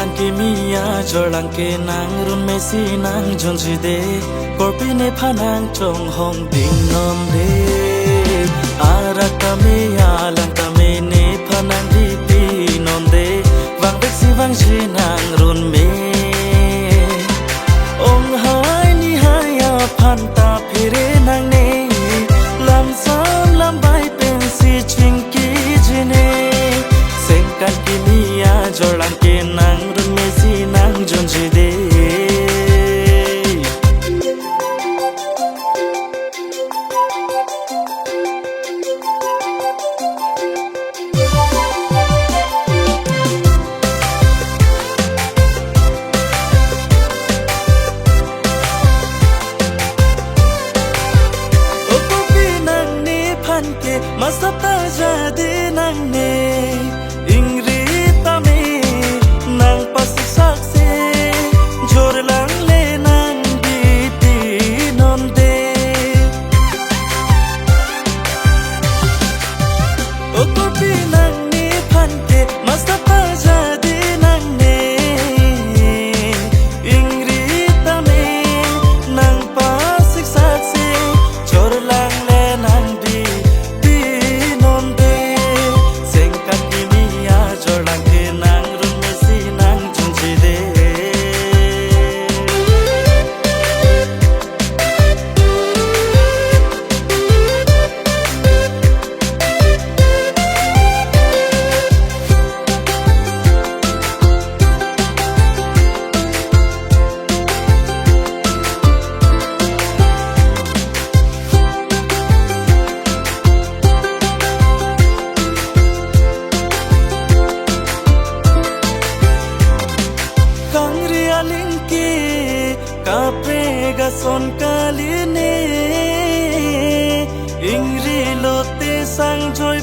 Sengkan kimia jorlang ke nang run mesi nang jonji de korpi ne phanang chong hong ding nom de ara kame alang kame ne phanang di pi nom de wang bek si wang shi nang run me ong hai ni hai ya phan ta phire nang ne lam sam lam bai pen si ching ki jine Sengkan kimia jorlang ke nang run mesi nang jonji de Masata jadi nang ne ingri tame nang pasik sakse jor lang le nang biti non de o kopi nang ne phanke masata jadi nang ne ingri tame nang pasik sakse jor lang le nang Kapega son kaline ingri lote sang joy